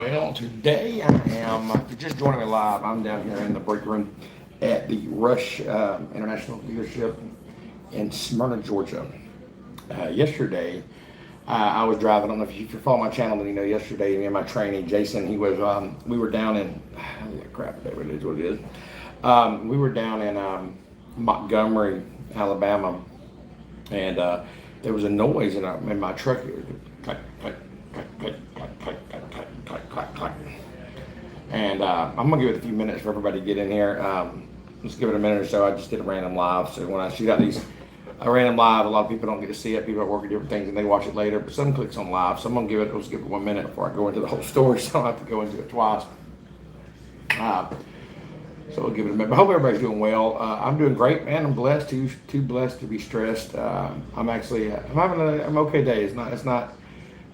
Well, today I am, if you're just joining me live, I'm down here in the break room at the Rush International Dealership in Smyrna, Georgia. Yesterday, I was driving. I don't know if you follow my channel, then you know yesterday, me and my trainee, Jason, we were down in, crap, whatever it is, what it is. We were down in Montgomery, Alabama, and there was a noise in my truck. Clack, clack, clack, clack, clack, clack, clack, clack, clack, clack, clack. And I'm gonna give it a few minutes for everybody to get in here. Let's give it a minute or so. I just did a random live, so when I shoot out these a random live, a lot of people don't get to see it. People are working different things and they watch it later. But some clicks on live, so I'm gonna let's give it 1 minute before I go into the whole story, so I don't have to go into it twice. So we'll give it a minute. I hope everybody's doing well. I'm doing great, man. I'm blessed. Too blessed to be stressed. I'm having an okay day. It's not.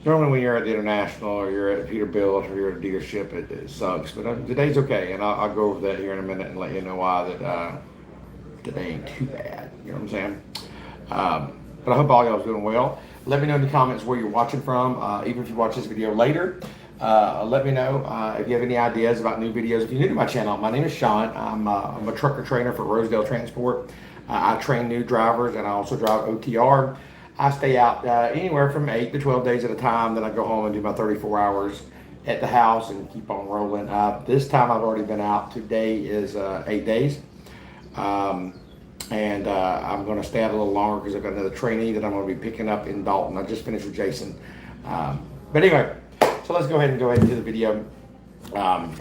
Normally when you're at the International or you're at Peterbilt or you're at a dealership, it sucks. But today's okay, and I'll go over that here in a minute and let you know why that today ain't too bad. You know what I'm saying? But I hope all y'all's doing well. Let me know in the comments where you're watching from. Even if you watch this video later, let me know if you have any ideas about new videos. If you're new to my channel, my name is Sean. I'm a trucker trainer for Rosedale Transport. I train new drivers and I also drive OTR. I stay out anywhere from 8 to 12 days at a time. Then I go home and do my 34 hours at the house and keep on rolling. This time I've already been out. Today is 8 days. I'm going to stay out a little longer because I've got another trainee that I'm going to be picking up in Dalton. I just finished with Jason. But anyway, so let's go ahead into the video. I'll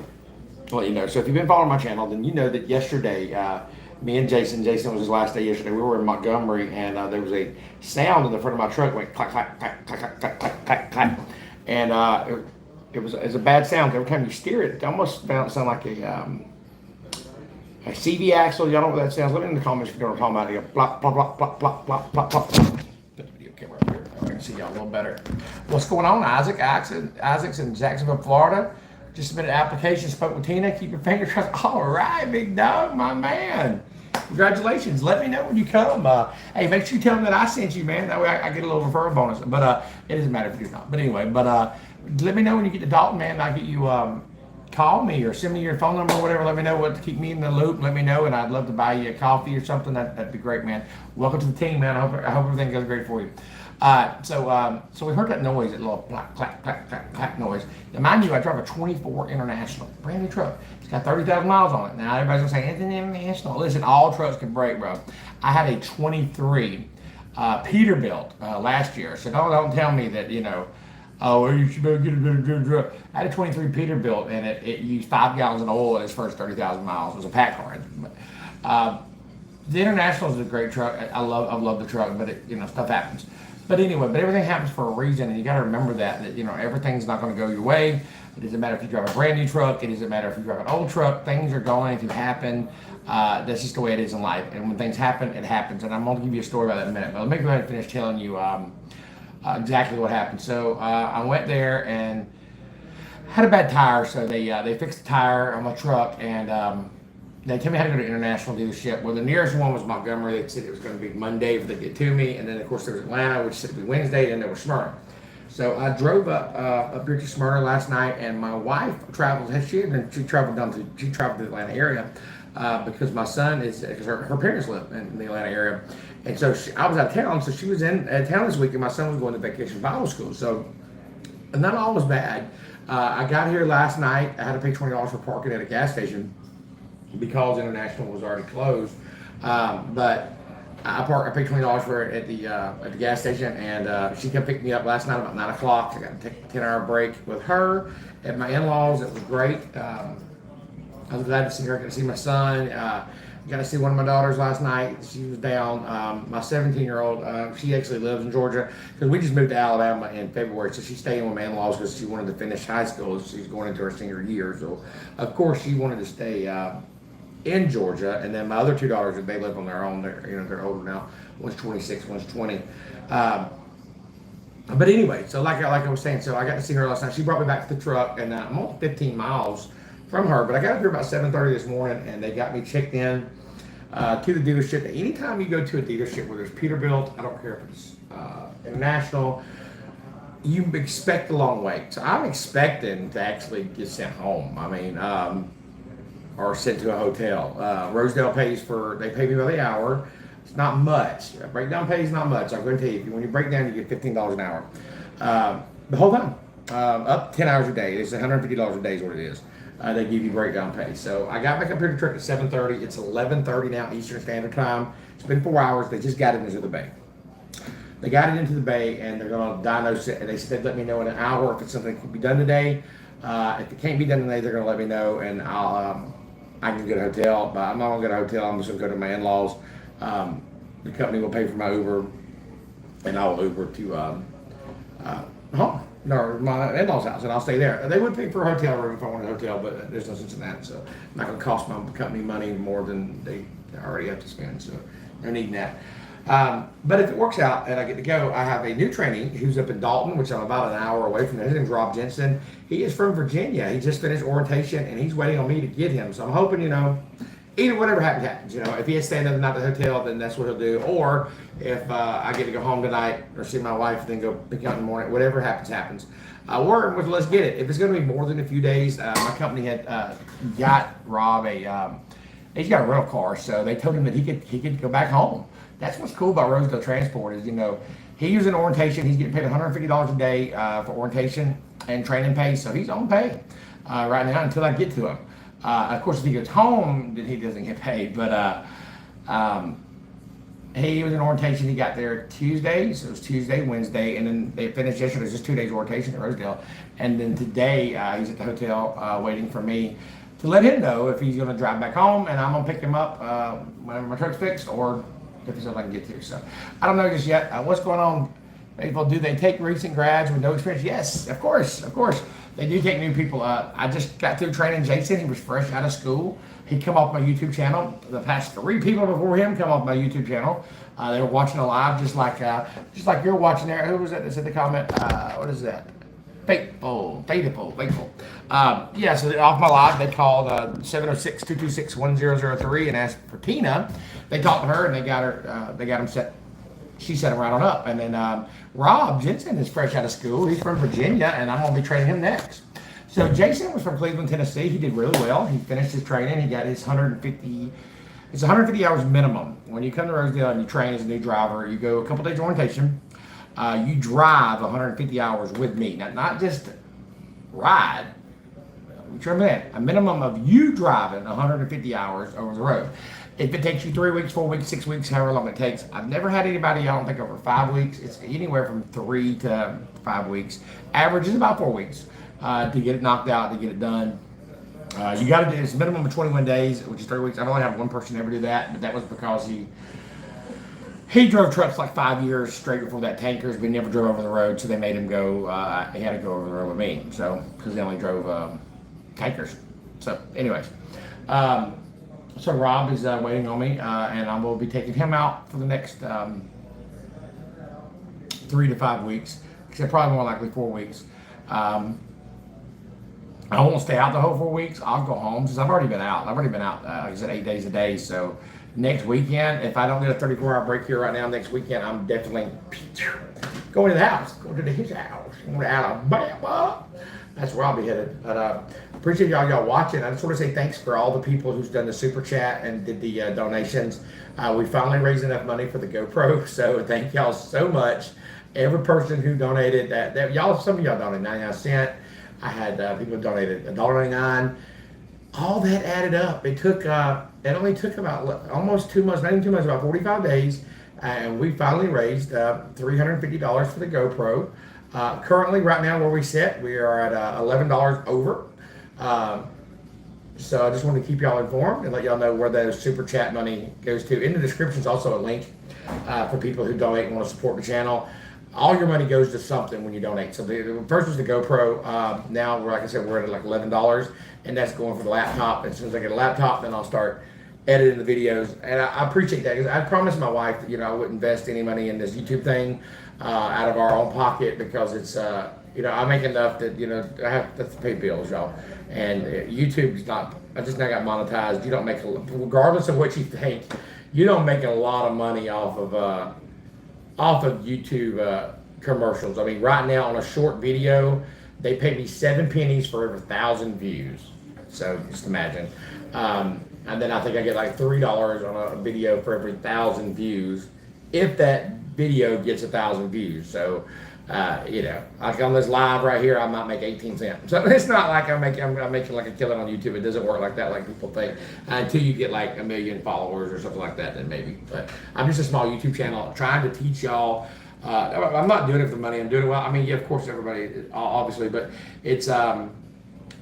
let you know. So if you've been following my channel, then you know that yesterday, me and Jason was his last day yesterday. We were in Montgomery, and there was a sound in the front of my truck, went clack, clack, clack, clack, clack, clack, clack, clack, clack. And it was a bad sound. Every time you steer it, it almost sound like a CV axle. Y'all know what that sounds. Let me know in the comments if you know what I'm talking about. You go plop, plop, plop, plop, plop, plop, plop, plop. Put the video camera up here. I can see y'all a little better. What's going on, Isaac? Isaac's in Jacksonville, Florida. Just submitted an application, spoke with Tina. Keep your fingers crossed. All right, big dog, my man. Congratulations. Let me know when you come. Hey, make sure you tell them that I sent you, man. That way I get a little referral bonus. But it doesn't matter if you do not. But anyway, let me know when you get to Dalton, man. I'll get you, call me or send me your phone number or whatever. Let me know what to keep me in the loop. Let me know, and I'd love to buy you a coffee or something. That'd be great, man. Welcome to the team, man. I hope everything goes great for you. So we heard that noise, that little clack, clack, clack, clack, clack noise. Now, mind you, I drive a 24 International, brand new truck. It's got 30,000 miles on it. Now, everybody's gonna say, it's an International. Listen, all trucks can break, bro. I had a 23 Peterbilt last year. So don't tell me that, oh, well, you should better get a better truck. I had a 23 Peterbilt, and it used 5 gallons of oil in its first 30,000 miles. It was a pack car. The International is a great truck. I love the truck, but stuff happens. But anyway, everything happens for a reason, and you got to remember that everything's not going to go your way. It doesn't matter if you drive a brand new truck. It doesn't matter if you drive an old truck. Things are going to happen. That's just the way it is in life. And when things happen, it happens. And I'm going to give you a story about that in a minute. But let me go ahead and finish telling you exactly what happened. So I went there and had a bad tire. So they fixed the tire on my truck, and they told me how to go to International dealership. Well, the nearest one was Montgomery. They said it was going to be Monday if they get to me. And then, of course, there was Atlanta, which said it would be Wednesday. And there was Smyrna. So I drove up here to Smyrna last night, and my wife traveled. She traveled to the Atlanta area because my son because her parents live in the Atlanta area. And so I was out of town. So she was in town this week, and my son was going to vacation Bible school. So not all was bad. I got here last night. I had to pay $20 for parking at a gas station, because International was already closed. But I paid $20 for it at the gas station, and she came pick me up last night about 9 o'clock. I got to take a 10-hour break with her at my in-laws. It was great. I was glad to see her. I got to see my son. Got to see one of my daughters last night. She was down. My 17-year-old, she actually lives in Georgia because we just moved to Alabama in February. So she's staying with my in-laws because she wanted to finish high school. She's going into her senior year. So, of course, she wanted to stay in Georgia. And then my other two daughters, they live on their own. They're older now. One's 26, one's 20. But anyway, so like I was saying, so I got to see her last night. She brought me back to the truck, and I'm only 15 miles from her, but I got up here about 7:30 this morning, and they got me checked in to the dealership. Anytime you go to a dealership where there's Peterbilt, I don't care if it's International, you expect a long wait. So I'm expecting to actually get sent home. I mean, or sent to a hotel. Rosedale they pay me by the hour. It's not much. Breakdown pay is not much. I'm going to tell you, when you break down, you get $15 an hour. The whole time. Up 10 hours a day. It's $150 a day is what it is. They give you breakdown pay. So I got back up here to truck at 7:30. It's 11:30 now Eastern Standard Time. It's been 4 hours. They just got it into the bay. They got it into the bay, and they're going to diagnose it. And they said, let me know in an hour if it's something that can be done today. If it can't be done today, they're going to let me know, and I can get a hotel. But I'm not going to get a hotel. I'm just going to go to my in-laws. The company will pay for my Uber, and I will Uber to home. No, my in-laws' house, and I'll stay there. They would pay for a hotel room if I wanted a hotel, but there's no sense in that. So I'm not going to cost my company money more than they already have to spend. So they're needing that. But if it works out and I get to go, I have a new trainee who's up in Dalton, which I'm about an hour away from. His name's Rob Jensen. He is from Virginia. He just finished orientation, and he's waiting on me to get him. So I'm hoping, either whatever happens. If he has to stay another night at the hotel, then that's what he'll do. Or if I get to go home tonight or see my wife, then go pick up in the morning. Whatever happens. Or let's get it. If it's going to be more than a few days, my company had got Rob he's got a rental car, so they told him that he could go back home. That's what's cool about Rosedale Transport is, he's in orientation. He's getting paid $150 a day for orientation and training pay, so he's on pay right now until I get to him. Of course, if he gets home, then he doesn't get paid. But he was in orientation. He got there Tuesday, so it was Tuesday, Wednesday, and then they finished yesterday. It was just 2 days orientation at Rosedale. And then today, he's at the hotel waiting for me to let him know if he's going to drive back home, and I'm going to pick him up when my truck's fixed, or if there's something I can get to. So I don't know just yet. What's going on? People, do they take recent grads with no experience? Yes, of course. They do take new people. I just got through training Jason. He was fresh out of school. He come off my YouTube channel. The past 3 people before him come off my YouTube channel. They were watching a live, just like you're watching there. Who was that said the comment? What is that? Faithful. Yeah, so off my live, they called 706-226-1003 and asked for Tina. They talked to her, and they got him set. She set him right on up. And then Rob Jensen is fresh out of school. He's from Virginia, and I'm going to be training him next. So Jason was from Cleveland, Tennessee. He did really well. He finished his training. He got his 150. It's 150 hours minimum. When you come to Rosedale and you train as a new driver, you go a couple days orientation. You drive 150 hours with me. Now, not just ride. Remember that. A minimum of you driving 150 hours over the road. If it takes you 3 weeks, 4 weeks, 6 weeks, however long it takes, I've never had anybody, I don't think, over 5 weeks. It's anywhere from 3 to 5 weeks. Average is about 4 weeks to get it knocked out, to get it done. You got to do, it's a minimum of 21 days, which is 3 weeks. I've only had one person ever do that, but that was because he drove trucks like 5 years straight before that, tankers, but he never drove over the road, so they made him go, he had to go over the road with me, so, because they only drove tankers. So, anyways. So Rob is waiting on me, and I will be taking him out for the next 3 to 5 weeks, except probably more likely 4 weeks. I won't stay out the whole 4 weeks. I'll go home since I've already been out. Like I said, 8 days a day. So next weekend, if I don't get a 34-hour break here right now, next weekend, I'm definitely going to the house, going to his house, going to Alabama. That's where I'll be headed. But appreciate y'all watching. I just want to say thanks for all the people who's done the super chat and did the donations. We finally raised enough money for the GoPro, so thank y'all so much. Every person who donated that y'all, some of y'all donated 99 cents. I had people donated $1.99. All that added up. It only took about almost 2 months, not even 2 months, about 45 days, and we finally raised $350 for the GoPro. Currently, right now, where we sit, we are at $11 over. So I just wanted to keep y'all informed and let y'all know where the super chat money goes to. In the description is also a link for people who donate and want to support the channel. All your money goes to something when you donate. So the first was the GoPro. Now, like I said, we're at like $11, and that's going for the laptop. As soon as I get a laptop, then I'll start editing the videos. And I appreciate that, because I promised my wife that I wouldn't invest any money in this YouTube thing out of our own pocket, because it's I make enough that I have to pay bills, y'all. And YouTube's not. I just now got monetized. You don't make regardless of what you think, you don't make a lot of money off of YouTube commercials. I mean, right now on a short video, they pay me 7 pennies for every 1,000 views. So just imagine. And then I think I get like $3 on a video for every 1,000 views, if that video gets 1,000 views. So, like on this live right here, I might make 18 cents. So it's not like I'm making like a killing on YouTube. It doesn't work like that, like people think. Until you get like 1 million followers or something like that, then maybe. But I'm just a small YouTube channel trying to teach y'all. I'm not doing it for money. I'm doing it well. I mean, yeah, of course, everybody, obviously, but it's I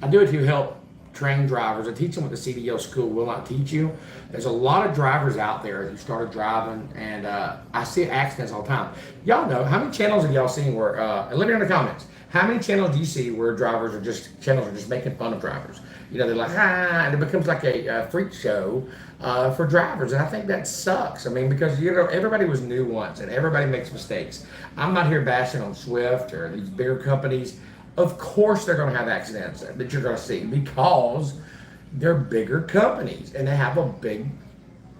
do it to help train drivers. I teach them what the CDL school will not teach you. There's a lot of drivers out there who started driving, and I see accidents all the time. Y'all know, how many channels have y'all seen where, and let me know in the comments, how many channels do you see where channels are just making fun of drivers? They're like, and it becomes like a freak show for drivers, and I think that sucks. I mean, because everybody was new once, and everybody makes mistakes. I'm not here bashing on Swift or these bigger companies. Of course they're going to have accidents that you're going to see because they're bigger companies and they have a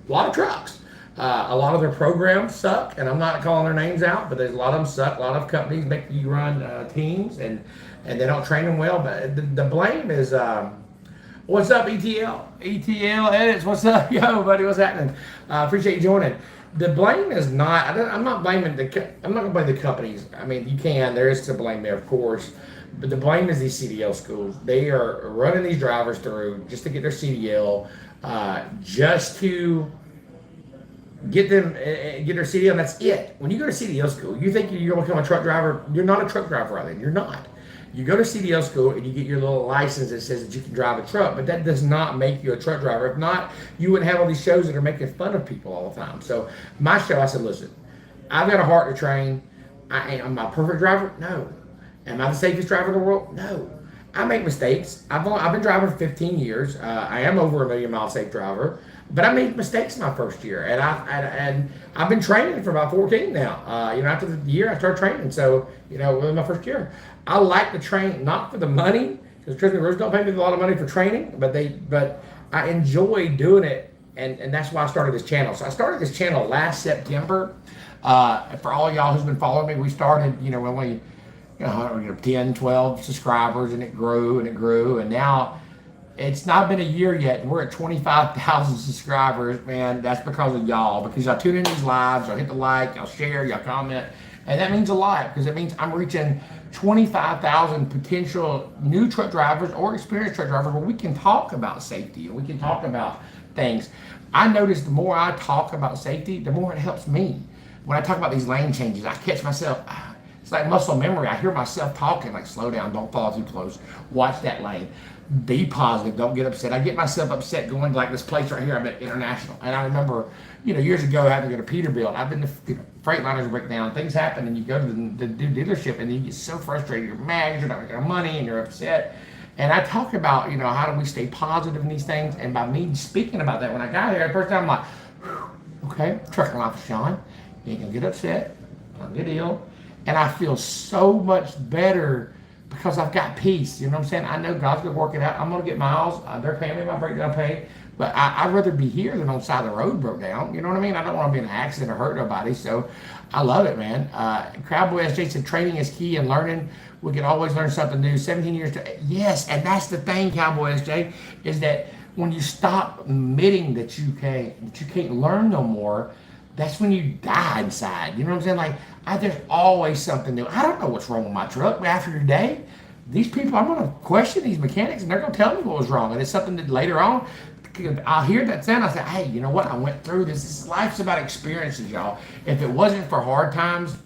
lot of trucks. A lot of their programs suck, and I'm not calling their names out, but there's a lot of them suck. A lot of companies make you run teams and they don't train them well. But the blame is, what's up, ETL? ETL Edits, what's up? Yo, buddy, what's happening? Appreciate you joining. The blame is not, I'm not going to blame the companies. I mean, you can, there is to blame there, of course. But the blame is these CDL schools. They are running these drivers through just to get their CDL, just to get their CDL, and that's it. When you go to CDL school, you think you're going to become a truck driver. You're not a truck driver right then. You're not. You go to CDL school and you get your little license that says that you can drive a truck, but that does not make you a truck driver. If not, you wouldn't have all these shows that are making fun of people all the time. So my show, I said, listen, I've got a heart to train. Am I a perfect driver? No. Am I the safest driver in the world? No. I make mistakes. I've been driving for 15 years. I am over a 1,000,000-mile safe driver, but I made mistakes my first year, and I've been training for about 14 now. After the year I started training, so within my first year, I like to train not for the money, because trust me, Rose don't pay me a lot of money for training, but I enjoy doing it, and that's why I started this channel. So I started this channel last September. For all y'all who's been following me, we started when we 10, 12 subscribers, and it grew and it grew, and now it's not been a year yet, and we're at 25,000 subscribers. Man, that's because of y'all, because y'all tune in these lives, y'all hit the like, y'all share, y'all comment, and that means a lot, because it means I'm reaching 25,000 potential new truck drivers or experienced truck drivers where we can talk about safety and we can talk about things. I notice the more I talk about safety, the more it helps me. When I talk about these lane changes, I catch myself. It's like muscle memory. I hear myself talking, like, slow down, don't fall too close, watch that lane, be positive, don't get upset. I get myself upset going to like this place right here. I'm at International, and I remember, years ago having to go to Peterbilt. I've been to Freightliners break down, things happen, and you go to the dealership, and you get so frustrated, you're mad, you're not making money, and you're upset. And I talk about, how do we stay positive in these things, and by me speaking about that, when I got here, the first time I'm like, okay, trucking life, Sean, you ain't gonna get upset, not a good deal. And I feel so much better because I've got peace. You know what I'm saying? I know God's going to work it out. I'm going to get miles. They're paying me my breakdown pay. But I'd rather be here than on the side of the road broke down. You know what I mean? I don't want to be in an accident or hurt nobody. So I love it, man. Cowboy SJ said training is key and learning. We can always learn something new. 17 years to... Yes, and that's the thing, Cowboy SJ, is that when you stop admitting that you can't learn no more, that's when you die inside. You know what I'm saying? Like, there's always something new. I don't know what's wrong with my truck, but after today, these people, I'm going to question these mechanics, and they're going to tell me what was wrong. And it's something that later on, I'll hear that sound. I say, hey, you know what? I went through this. Life's about experiences, y'all. If it wasn't for hard times,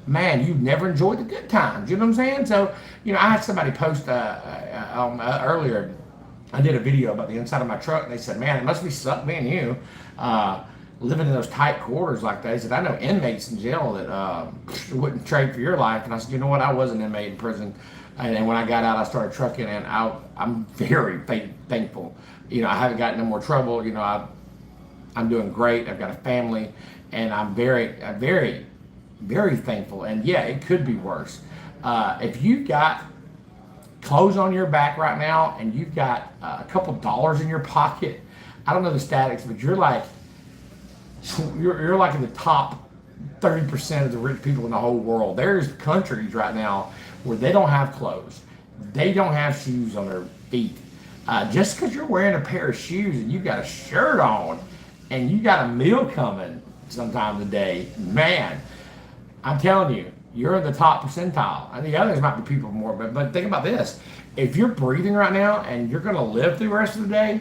man, you've never enjoyed the good times. You know what I'm saying? So, I had somebody post earlier. I did a video about the inside of my truck, and they said, man, it must be suck being you. Living in those tight quarters like that. He said, I know inmates in jail that wouldn't trade for your life. And I said, you know what? I was an inmate in prison. And when I got out, I started trucking, and I'm very thankful. I haven't gotten no more trouble. I'm doing great. I've got a family, and I'm very, very, very thankful. And yeah, it could be worse. If you've got clothes on your back right now, and you've got a couple dollars in your pocket, I don't know the statics, but you're like in the top 30% of the rich people in the whole world. There's countries right now where they don't have clothes. They don't have shoes on their feet. Just because you're wearing a pair of shoes and you got a shirt on and you got a meal coming sometime today, man, I'm telling you, you're in the top percentile. And the others might be people more, but think about this. If you're breathing right now and you're going to live through the rest of the day,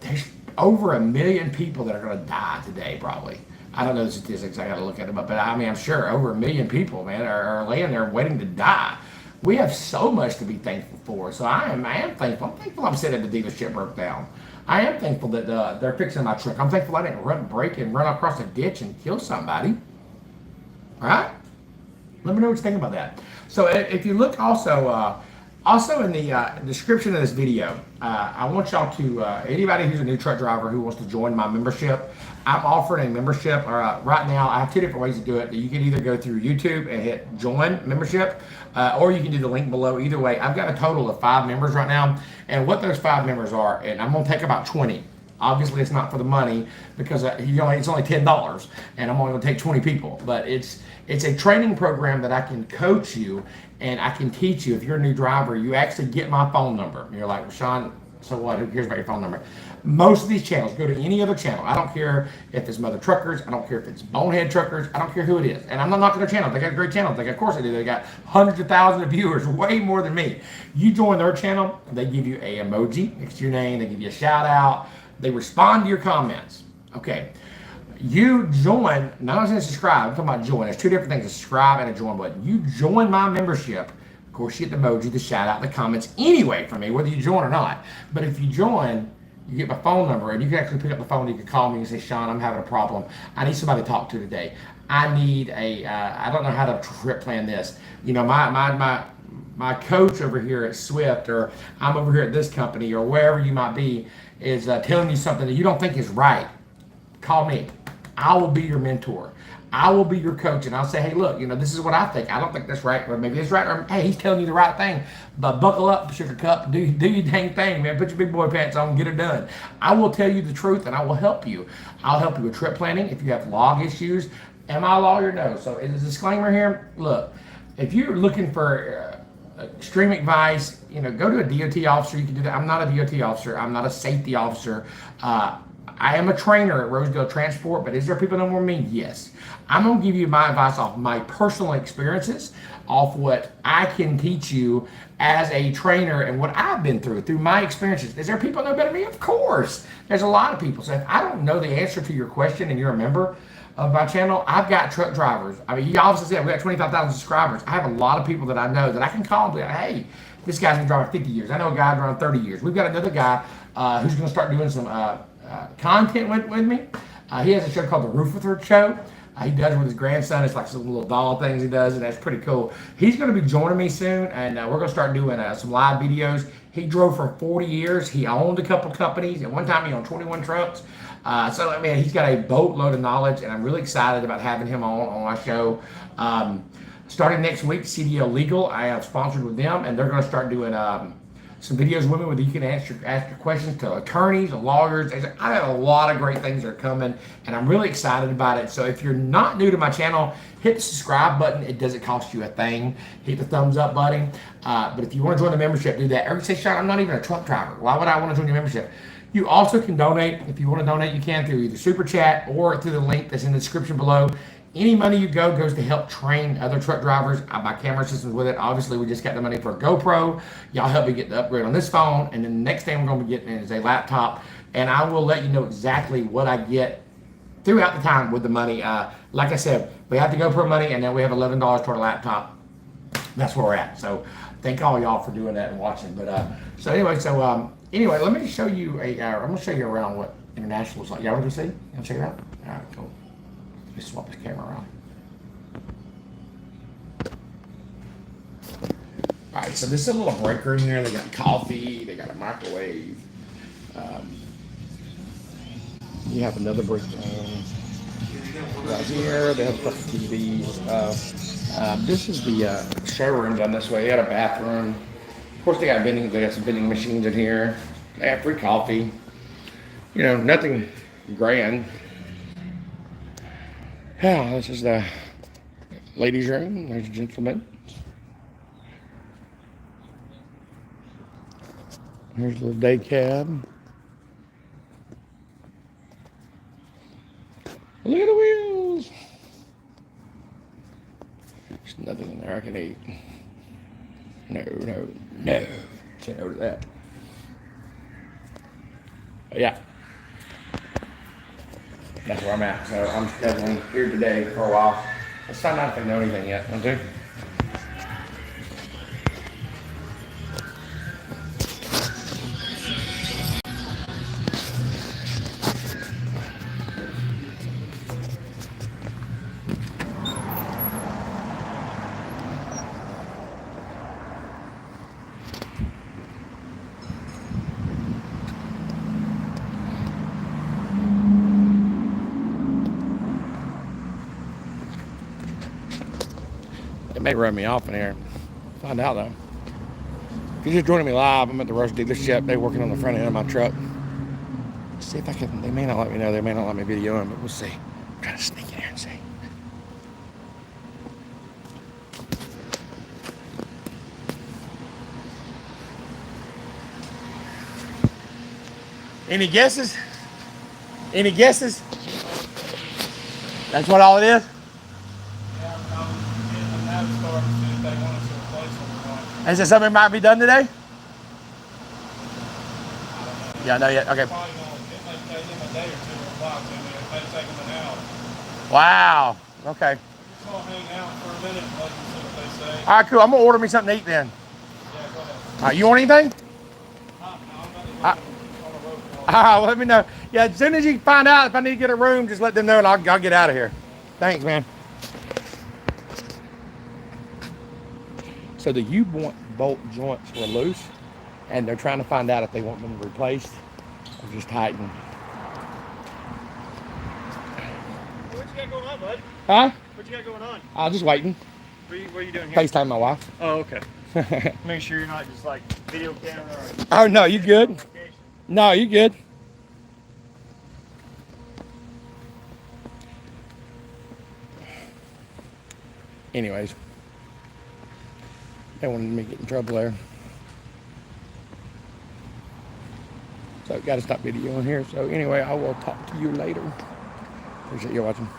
there's over 1 million people that are going to die today, probably. I don't know the statistics. I got to look at them up. But I mean, I'm sure over 1 million people, man, are laying there waiting to die. We have so much to be thankful for. So I am thankful. I'm thankful I'm sitting at the dealership broke down. I am thankful that they're fixing my truck. I'm thankful I didn't break and run across a ditch and kill somebody. All right? Let me know what you think about that. So if you look also in the description of this video, I want y'all to, anybody who's a new truck driver who wants to join my membership, I'm offering a membership. Right now, I have 2 different ways to do it. You can either go through YouTube and hit join membership, or you can do the link below. Either way, I've got a total of 5 members right now. And what those 5 members are, and I'm going to take about 20. Obviously, it's not for the money because it's only $10, and I'm only going to take 20 people. But it's a training program that I can coach you and I can teach you. If you're a new driver, you actually get my phone number. And you're like, well, Sean, so what? Who cares about your phone number? Most of these channels, go to any other channel. I don't care if it's Mother Truckers. I don't care if it's Bonehead Truckers. I don't care who it is. And I'm not knocking their channel. They got great channels. Of course they do. They got hundreds of thousands of viewers, way more than me. You join their channel, they give you a emoji next to your name. They give you a shout out. They respond to your comments. Okay. You join, not only subscribe, I'm talking about join. There's 2 different things, a subscribe and a join button. You join my membership. Of course, you get the emoji, the shout out, the comments anyway from me, whether you join or not. But if you join, you get my phone number and you can actually pick up the phone. You can call me and say, Sean, I'm having a problem. I need somebody to talk to today. I need I don't know how to trip plan this. You know, my coach over here at Swift, or I'm over here at this company, or wherever you might be, is telling you something that you don't think is right. Call me. I will be your mentor. I will be your coach, and I'll say, hey, look, this is what I think. I don't think that's right, or maybe it's right, or hey, he's telling you the right thing. But buckle up, sugar cup, do your dang thing, man. Put your big boy pants on and get it done. I will tell you the truth, and I will help you. I'll help you with trip planning. If you have log issues, am I a lawyer? No. So as a disclaimer here, look, if you're looking for extreme advice, go to a DOT officer. You can do that. I'm not a DOT officer. I'm not a safety officer. I am a trainer at Rosedale Transport, but is there people that know more than me? Yes. I'm going to give you my advice off my personal experiences, off what I can teach you as a trainer and what I've been through my experiences. Is there people that know better than me? Of course. There's a lot of people. So if I don't know the answer to your question and you're a member of my channel, I've got truck drivers. I mean, you obviously said we got 25,000 subscribers. I have a lot of people that I know that I can call and be like, hey, this guy's been driving 50 years. I know a guy around 30 years. We've got another guy who's going to start doing some content with me. He has a show called the Rutherford Show. He does it with his grandson. It's like some little doll things he does, and that's pretty cool. He's going to be joining me soon, and we're going to start doing some live videos. He drove for 40 years. He owned a couple companies. At one time, he owned 21 trucks. So, I mean, he's got a boatload of knowledge, and I'm really excited about having him on my show. Starting next week, CDL Legal, I have sponsored with them, and they're going to start doing some videos with me where you can ask your questions to attorneys, lawyers. I have a lot of great things that are coming, and I'm really excited about it. So if you're not new to my channel, hit the subscribe button. It doesn't cost you a thing. Hit the thumbs up button. But if you want to join the membership, do that. Everybody say, Sean, I'm not even a truck driver. Why would I want to join your membership? You also can donate. If you want to donate, you can through either Super Chat or through the link that's in the description below. Any money you goes to help train other truck drivers. I buy camera systems with it. Obviously, we just got the money for a GoPro. Y'all help me get the upgrade on this phone. And then the next thing we're going to be getting is a laptop. And I will let you know exactly what I get throughout the time with the money. Like I said, we have the GoPro money, and then we have $11 toward a laptop. That's where we're at. So thank all y'all for doing that and watching. But anyway, let me show you I'm going to show you around what international is like. Y'all want to see? You want to check it out? All right, cool. Let me swap this camera around. All right, so this is a little breaker in here. They got coffee. They got a microwave. You have another break right here. They have a couple TVs. This is the showroom down this way. They got a bathroom. Of course, they got vending. They got some vending machines in here. They have free coffee. Nothing grand. Yeah, this is the ladies' room. There's a gentleman. Here's a little day cab. Look at the wheels. There's nothing in there I can eat. No. Can't order that. But yeah. That's where I'm at. So I'm definitely here today for a while. Let's find out if they know anything yet. Okay. It may run me off in here. Find out though. If you're just joining me live, I'm at the Rush dealership. They're working on the front end of my truck. See if I can. They may not let me know. They may not let me video them, but we'll see. I'm trying to sneak in here and see. Any guesses? Any guesses? That's what all it is? Yeah, I'm getting them now to start to see if they want us to replace them or not. Is it something that might be done today? I don't know. Yeah, no yet. Okay. It may take them a day or two to reply to me. It may take them an hour. Wow. Okay. Just gonna hang out for a minute and let them see what they say. All right, cool. I'm gonna order me something to eat then. Yeah, go ahead. All right, you want anything? No, I'm about to go on the road. All right, let me know. Yeah, as soon as you find out if I need to get a room, just let them know and I'll get out of here. Thanks, man. So the U-bolt joints were loose, and they're trying to find out if they want them replaced or just tightened. What you got going on, bud? Huh? What you got going on? I was just waiting. What are you doing here? FaceTime my wife. Oh, okay. Make sure you're not just like video camera or... Oh, no, you good? No, you good. Anyways, they wanted me to get in trouble there. So got to stop videoing here. So anyway, I will talk to you later. Appreciate you watching.